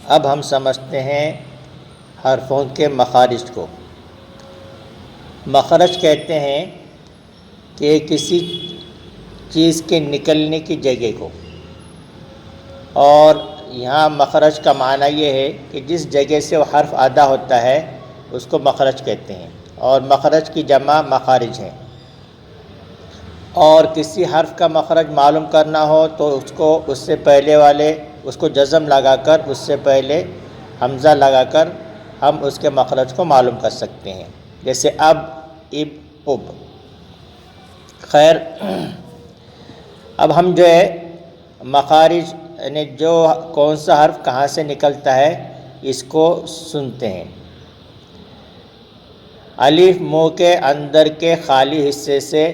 اب ہم سمجھتے ہیں حرفوں کے مخارج کو۔ مخرج کہتے ہیں کہ کسی چیز کے نکلنے کی جگہ کو، اور یہاں مخرج کا معنی یہ ہے کہ جس جگہ سے وہ حرف ادا ہوتا ہے اس کو مخرج کہتے ہیں، اور مخرج کی جمع مخارج ہیں۔ اور کسی حرف کا مخرج معلوم کرنا ہو تو اس سے پہلے والے اس کو جزم لگا کر، اس سے پہلے حمزہ لگا کر ہم اس کے مخرج کو معلوم کر سکتے ہیں، جیسے اب، اب، اب۔ خیر، اب ہم جو ہے مخارج یعنی جو کون سا حرف کہاں سے نکلتا ہے اس کو سنتے ہیں۔ الف منہ کے اندر کے خالی حصے سے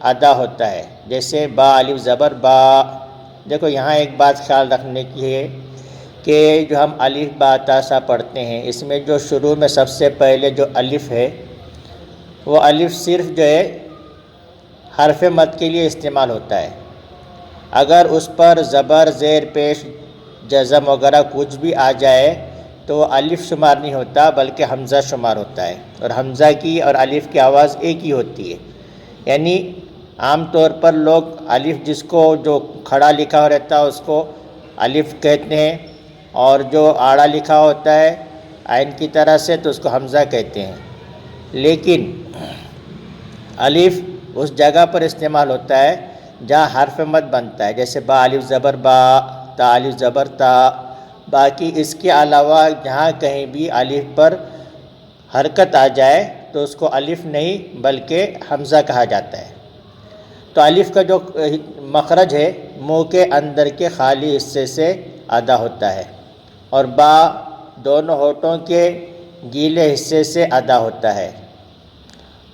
ادا ہوتا ہے، جیسے با، الف زبر با۔ دیکھو یہاں ایک بات خیال رکھنے کی ہے کہ جو ہم الف با تا سا پڑھتے ہیں، اس میں جو شروع میں سب سے پہلے جو الف ہے وہ الف صرف جو ہے حرف مد کے لیے استعمال ہوتا ہے۔ اگر اس پر زبر، زیر پیش، جزم وغیرہ کچھ بھی آ جائے تو وہ الف شمار نہیں ہوتا بلکہ حمزہ شمار ہوتا ہے، اور حمزہ کی اور الف کی آواز ایک ہی ہوتی ہے۔ یعنی عام طور پر لوگ الف جس کو جو کھڑا لکھا ہوا رہتا ہے اس کو الف کہتے ہیں، اور جو آڑا لکھا ہوتا ہے عین کی طرح سے تو اس کو حمزہ کہتے ہیں۔ لیکن الف اس جگہ پر استعمال ہوتا ہے جہاں حرف مد بنتا ہے، جیسے با الف زبر با، تا الف زبر تا۔ باقی اس کے علاوہ جہاں کہیں بھی الف پر حرکت آ جائے تو اس کو الف نہیں بلکہ حمزہ کہا جاتا ہے۔ تو الف کا جو مخرج ہے منہ کے اندر کے خالی حصے سے ادا ہوتا ہے، اور با دونوں ہونٹوں کے گیلے حصے سے ادا ہوتا ہے،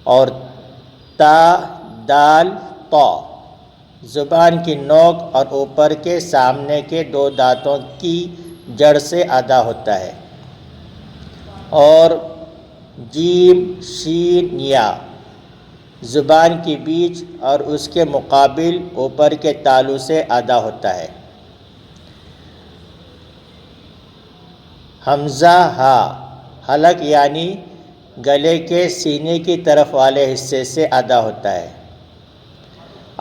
اور تا، دال، طا زبان کی نوک اور اوپر کے سامنے کے دو دانتوں کی جڑ سے ادا ہوتا ہے، اور جیم، شین، یا زبان کی بیچ اور اس کے مقابل اوپر کے تالو سے ادا ہوتا ہے۔ حمزہ ہا حلق یعنی گلے کے سینے کی طرف والے حصے سے ادا ہوتا ہے۔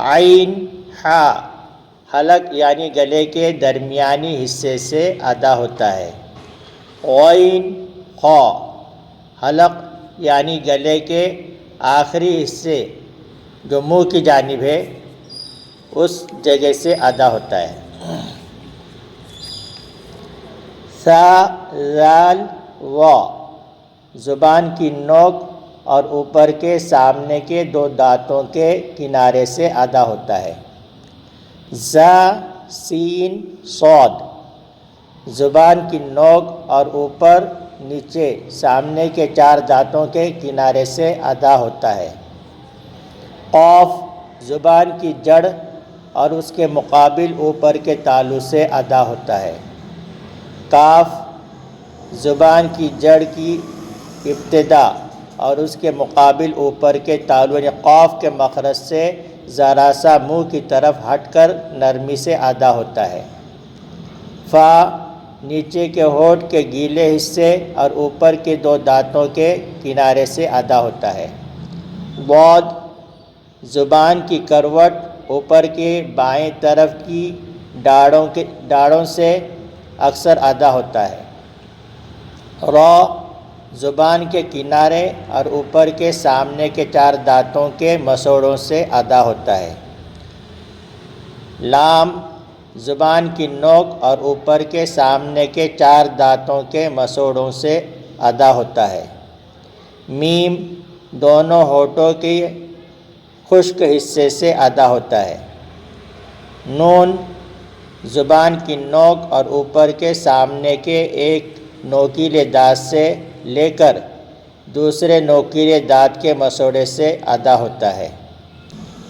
عین ہا حلق یعنی گلے کے درمیانی حصے سے ادا ہوتا ہے۔ غین خا حلق یعنی گلے کے آخری حصے جو منہ کی جانب ہے اس جگہ سے ادا ہوتا ہے۔ سا، زال، وا زبان کی نوک اور اوپر کے سامنے کے دو دانتوں کے کنارے سے ادا ہوتا ہے۔ زا، سین، صاد زبان کی نوک اور اوپر، نیچے، سامنے کے چار دانتوں کے کنارے سے ادا ہوتا ہے۔ قاف زبان کی جڑ اور اس کے مقابل اوپر کے تالو سے ادا ہوتا ہے۔ کاف زبان کی جڑ کی ابتدا اور اس کے مقابل اوپر کے تالو یعنی قاف کے مخرج سے ذرا سا منہ کی طرف ہٹ کر نرمی سے ادا ہوتا ہے۔ فا نیچے کے ہونٹ کے گیلے حصے اور اوپر کے دو دانتوں کے کنارے سے ادا ہوتا ہے۔ ضاد زبان کی کروٹ اوپر کے بائیں طرف کی ڈاڑوں سے اکثر ادا ہوتا ہے۔ را زبان کے کنارے اور اوپر کے سامنے کے چار دانتوں کے مسوڑوں سے ادا ہوتا ہے۔ لام زبان کی نوک اور اوپر کے سامنے کے چار دانتوں کے مسوڑوں سے ادا ہوتا ہے۔ میم دونوں ہونٹوں کے خشک حصے سے ادا ہوتا ہے۔ نون زبان کی نوک اور اوپر کے سامنے کے ایک نوکیلے دانت سے لے کر دوسرے نوکیلے دانت کے مسوڑے سے ادا ہوتا ہے۔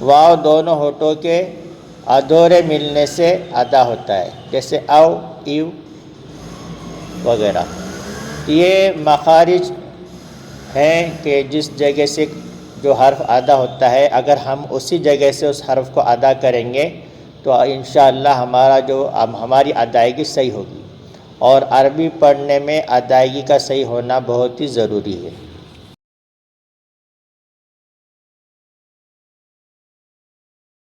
واو دونوں ہونٹوں کے ادھورے ملنے سے ادا ہوتا ہے، جیسے او، ایو وغیرہ۔ یہ مخارج ہیں کہ جس جگہ سے جو حرف ادا ہوتا ہے اگر ہم اسی جگہ سے اس حرف کو ادا کریں گے تو انشاءاللہ ہماری ادائیگی صحیح ہوگی۔ اور عربی پڑھنے میں ادائیگی کا صحیح ہونا بہت ہی ضروری ہے۔